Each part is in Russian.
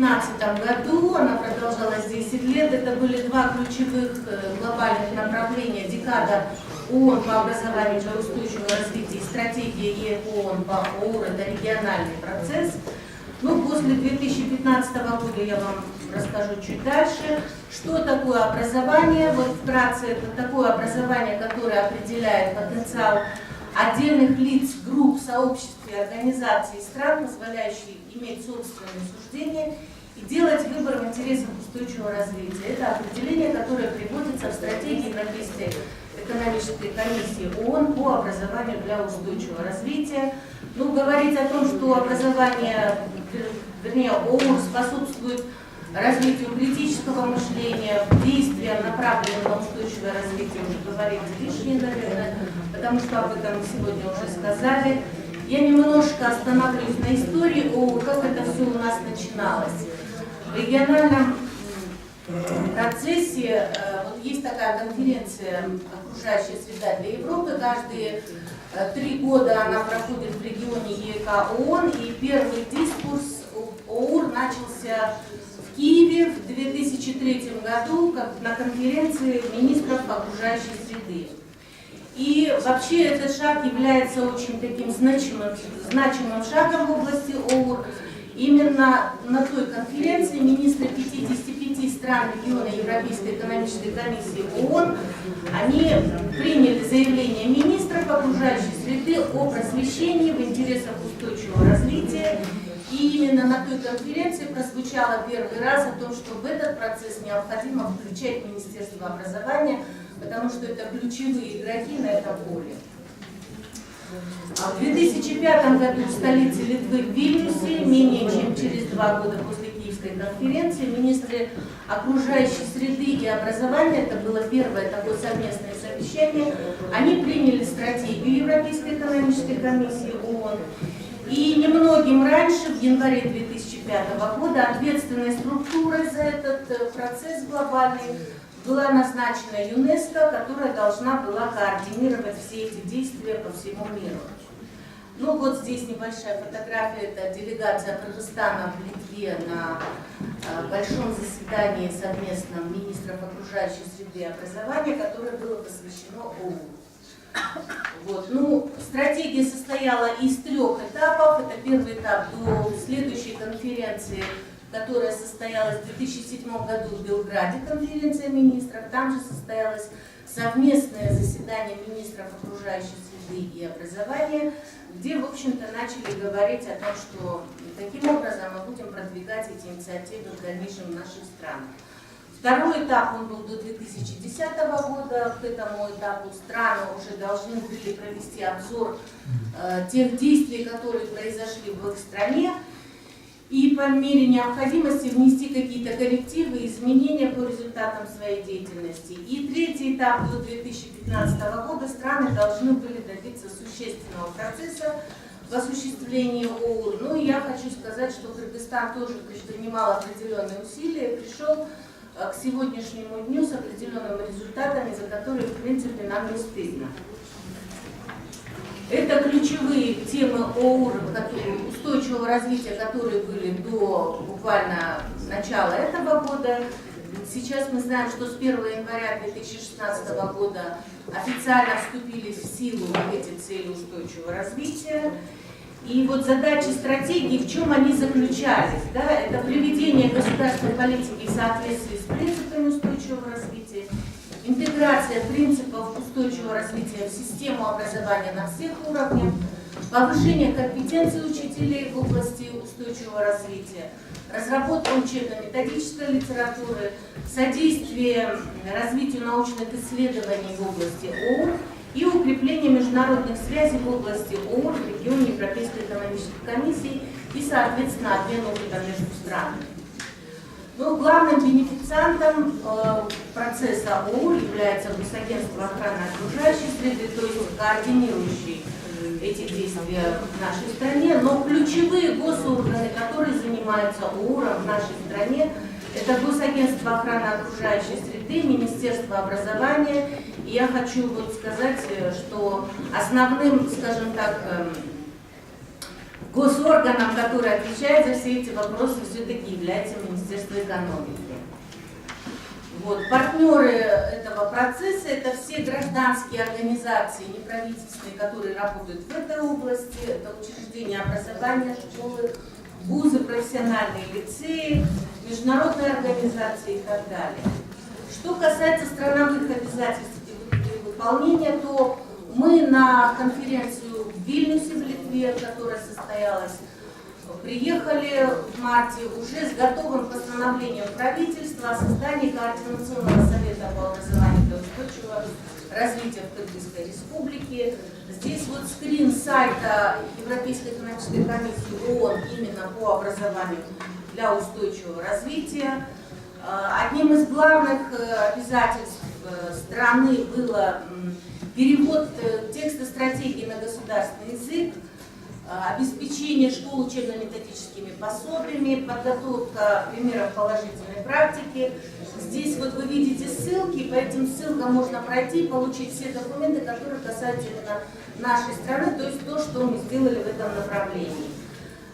2015 году, она продолжалась 10 лет, это были два ключевых глобальных направления: декада ООН по образованию для устойчивого развития и стратегия ООН по ОУР, это региональный процесс. Ну, после 2015 года я вам расскажу чуть дальше, что такое образование. Вот вкратце, это такое образование, которое определяет потенциал отдельных лиц, групп, сообществ и организаций стран, позволяющие иметь собственные суждения и делать выбор в интересах устойчивого развития. Это определение, которое приводится в стратегии Европейской экономической комиссии ООН по образованию для устойчивого развития. Ну, говорить о том, что образование, вернее, ООН способствует развитию критического мышления, действия, направленных на устойчивое развитие, уже говорить лишнее, наверное, потому что об этом мы сегодня уже сказали. Я немножко остановлюсь на истории, как это все у нас начиналось. В региональном процессе вот есть такая конференция «Окружающая среда для Европы». Каждые 3 года она проходит в регионе ЕК ООН, и первый дискурс ОУР начался в Киеве в 2003 году на конференции министров окружающей среды. И вообще этот шаг является очень таким значимым шагом в области ОУР. Именно на той конференции министры 55 стран региона Европейской экономической комиссии ООН, они приняли заявление министров окружающей среды о просвещении в интересах устойчивого развития. И именно на той конференции прозвучало первый раз о том, что в этот процесс необходимо включать Министерство образования, потому что это ключевые игроки на этом поле. В 2005 году в столице Литвы, в Вильнюсе, менее чем через 2 года после Киевской конференции, министры окружающей среды и образования, это было первое такое совместное совещание, они приняли стратегию Европейской экономической комиссии ООН. И немногим раньше, в январе 2005 года, ответственной структурой за этот процесс глобальный была назначена ЮНЕСКО, которая должна была координировать все эти действия по всему миру. Ну вот здесь небольшая фотография, это делегация Кыргызстана в Литве на большом заседании совместном министров окружающей среды и образования, которое было посвящено ООН. Вот. Ну, стратегия состояла из 3 этапов. Это первый этап до следующей конференции, которая состоялась в 2007 году в Белграде, конференция министров. Там же состоялось совместное заседание министров окружающей среды и образования, где, в общем-то, начали говорить о том, что таким образом мы будем продвигать эти инициативы в дальнейшем в наших странах. Второй этап, он был до 2010 года. К этому этапу страны уже должны были провести обзор тех действий, которые произошли в их стране, и по мере необходимости внести какие-то коррективы, изменения по результатам своей деятельности. И третий этап до 2015 года страны должны были добиться существенного процесса в осуществлении ОУР. Ну и я хочу сказать, что Кыргызстан тоже предпринимал определенные усилия, пришел к сегодняшнему дню с определенными результатами, за которые, в принципе, нам не стыдно. Это ключевые темы ОУР, устойчивого развития, которые были до буквально начала этого года. Сейчас мы знаем, что с 1 января 2016 года официально вступили в силу эти цели устойчивого развития. И вот задачи стратегии, в чем они заключались? Да? Это приведение государственной политики в соответствии с принципами устойчивого развития, интеграция принципов устойчивого развития в систему образования на всех уровнях, повышение компетенций учителей в области устойчивого развития, разработка учебно-методической литературы, содействие развитию научных исследований в области ООН и укрепление международных связей в области ООН в регионе Европейской экономической комиссии и, соответственно, обмен опытом между странами. Но главным бенефициантом процесса ООН является Госагентство охраны окружающей среды, то есть координирующий эти действия в нашей стране. Но ключевые госорганы, которые занимаются ОУРом в нашей стране, это Госагентство охраны окружающей среды, Министерство образования. И я хочу вот сказать, что основным, скажем так, госорганом, который отвечает за все эти вопросы, все-таки является Министерство экономики. Вот. Партнеры этого процесса – это все гражданские организации, неправительственные, которые работают в этой области, это учреждения образования, школы, вузы, профессиональные лицеи, международные организации и так далее. Что касается страновых обязательств и выполнения, то мы на конференцию в Вильнюсе, в Литве, которая состоялась, приехали в марте уже с готовым постановлением правительства о создании Координационного совета по образованию для устойчивого развития в Кыргызской республике. Здесь вот скрин сайта Европейской экономической комиссии ООН именно по образованию для устойчивого развития. Одним из главных обязательств страны было перевод текста стратегии на государственный язык, обеспечение школ учебно-методическими пособиями, подготовка примеров положительной практики. Здесь вот вы видите ссылки, по этим ссылкам можно пройти, получить все документы, которые касаются именно нашей страны, то есть то, что мы сделали в этом направлении.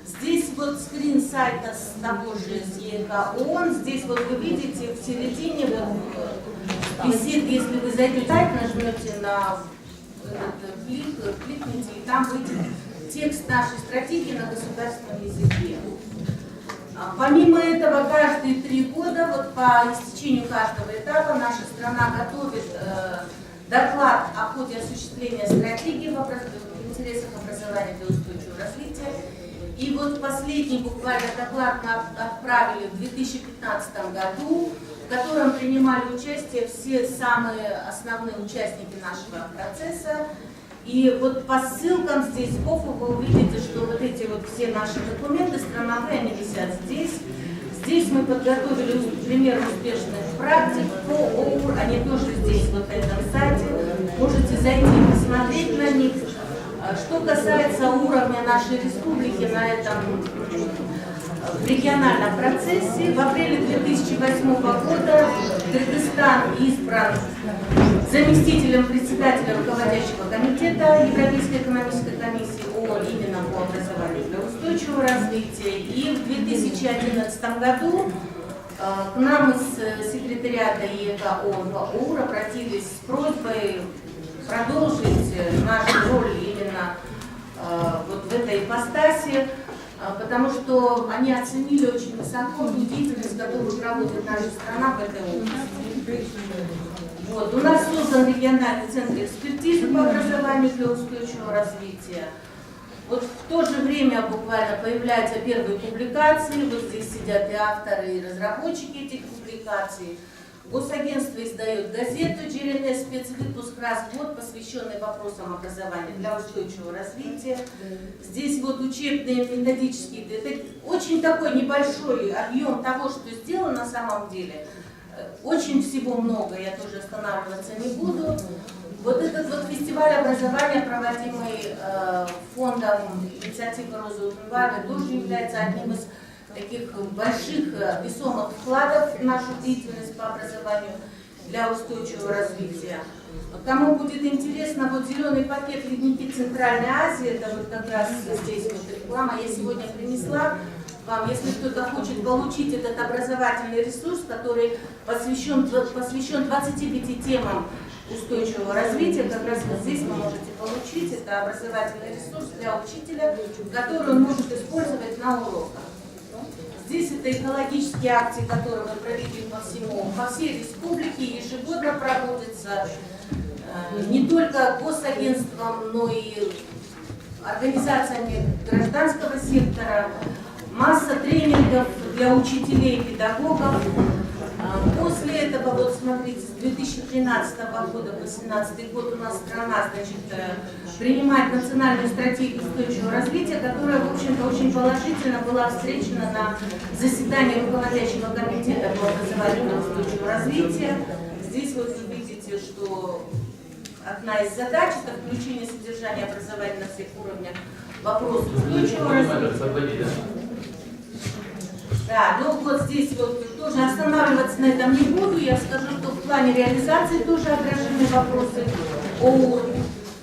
Здесь вот скрин сайта с того же ЕК ООН, здесь вот вы видите в середине вот, бесед, если вы зайдете, нажмете на этот кликните, и там выйдет текст нашей стратегии на государственном языке. Помимо этого, каждые 3 года, вот по истечению каждого этапа, наша страна готовит доклад о ходе осуществления стратегии в интересах образования для устойчивого развития. И вот последний буквально доклад мы отправили в 2015 году, в котором принимали участие все самые основные участники нашего процесса. И вот по ссылкам здесь сбоку вы увидите, что вот эти вот все наши документы страновые, они висят здесь. Здесь мы подготовили пример успешных практик по ОУР, они тоже здесь, вот на этом сайте. Можете зайти и посмотреть на них. Что касается уровня нашей республики на этом региональном процессе, в апреле 2008 года Кыргызстан избран заместителем председателя руководящего комитета Европейской экономической комиссии ООН именно по образованию для устойчивого развития. И в 2011 году к нам из секретариата ЕК ООН по ОУР обратились с просьбой продолжить нашу роль именно вот в этой ипостаси, потому что они оценили очень высоко ту деятельность, которую проводит наша страна в этой области. Вот. У нас создан региональный центр экспертизы по образованию для устойчивого развития. Вот в то же время буквально появляются первые публикации, вот здесь сидят и авторы, и разработчики этих публикаций. Госагентство издает газету «Джерелес», спецвыпуск раз в год, посвященный вопросам образования для устойчивого развития. Здесь вот учебные, методические, это очень такой небольшой объем того, что сделано на самом деле. Очень всего много, я тоже останавливаться не буду. Вот этот вот фестиваль образования, проводимый фондом инициативы Розы Укмбаевой, тоже является одним из таких больших весомых вкладов в нашу деятельность по образованию для устойчивого развития. Кому будет интересно, вот зеленый пакет «Ледники Центральной Азии», это вот как раз здесь вот реклама, я сегодня принесла вам, если кто-то хочет получить этот образовательный ресурс, который посвящен 25 темам устойчивого развития, как раз вот здесь вы можете получить. Это образовательный ресурс для учителя, который он может использовать на уроках. Здесь это экологические акции, которые мы провели по всей республике, ежегодно проводятся не только госагентством, но и организациями гражданского сектора. Масса тренингов для учителей и педагогов. После этого, вот смотрите, с 2013 года по 2018 год у нас страна, значит, принимает национальную стратегию устойчивого развития, которая, в общем-то, очень положительно была встречена на заседании руководящего комитета по образованию для устойчивого развития. Здесь вот вы видите, что одна из задач – это включение содержания образования на всех уровнях вопросов устойчивого развития. Да, ну вот здесь вот тоже останавливаться на этом не буду. Я скажу, что в плане реализации тоже отражены вопросы ООН.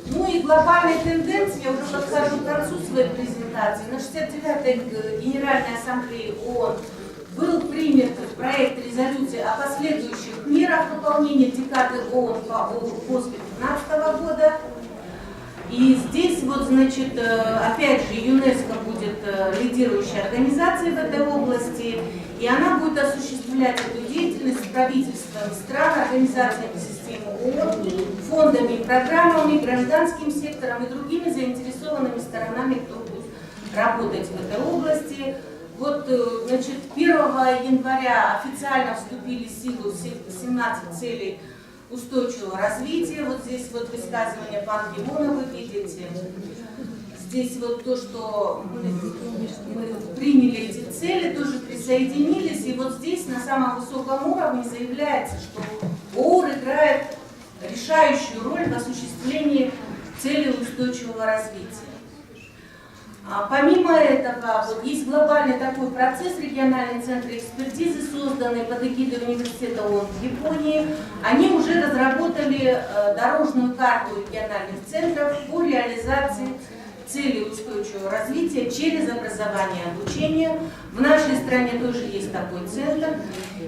Ну фоне глобальной тенденции, я уже подхожу к концу своей презентации, на 69-й Генеральной Ассамблее ООН был принят проект резолюции о последующих мерах выполнения декады ООН после 2015 года. И здесь вот, значит, опять же, ЮНЕСКО будет лидирующей организацией в этой области, и она будет осуществлять эту деятельность с правительствами стран, организациями системы ООН, фондами и программами, гражданским сектором и другими заинтересованными сторонами, кто будет работать в этой области. Вот, значит, 1 января официально вступили в силу 17 целей устойчивого развития. Вот здесь вот высказывание Пан Ки Муна вы видите. Здесь вот то, что мы приняли эти цели, тоже присоединились. И вот здесь на самом высоком уровне заявляется, что ООН играет решающую роль в осуществлении целей устойчивого развития. Помимо этого, вот есть глобальный такой процесс, региональные центры экспертизы, созданные под эгидой университета ООН в Японии. Они уже разработали дорожную карту региональных центров по реализации целей устойчивого развития через образование и обучение. В нашей стране тоже есть такой центр.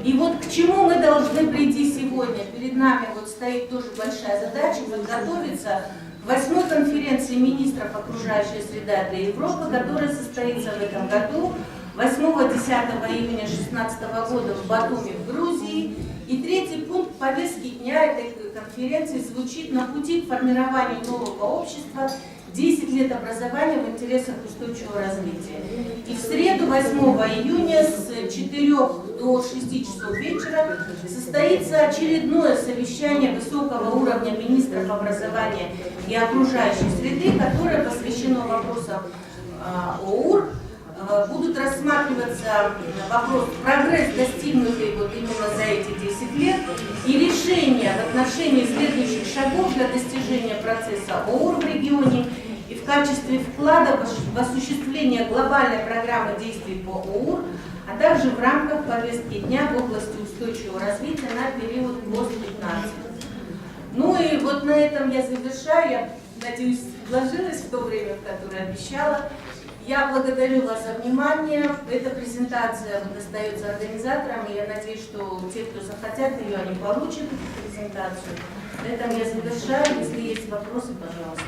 И вот к чему мы должны прийти сегодня? Перед нами вот стоит тоже большая задача подготовиться к 8-й конференции министров окружающей среды для Европы, которая состоится в этом году 8-10 июня 2016 года в Батуми, в Грузии. И третий пункт повестки дня этой конференции звучит: на пути к формированию нового общества 10 лет образования в интересах устойчивого развития. И в среду 8 июня с 4 до 6 часов вечера состоится очередное совещание высокого уровня министров образования и окружающей среды, которое посвящено вопросам ОУР. Будут рассматриваться вопрос прогресс, достигнутый вот именно за эти 10 лет, и решения в отношении следующих шагов для достижения процесса ОУР в регионе, и в качестве вклада в осуществление глобальной программы действий по ОУР, а также в рамках повестки дня в области устойчивого развития на период пост-15. Ну и вот на этом я завершаю. Я надеюсь, вложилась в то время, в которое обещала. Я благодарю вас за внимание. Эта презентация достается организаторам, и я надеюсь, что те, кто захотят ее, они получат эту презентацию. На этом я завершаю. Если есть вопросы, пожалуйста.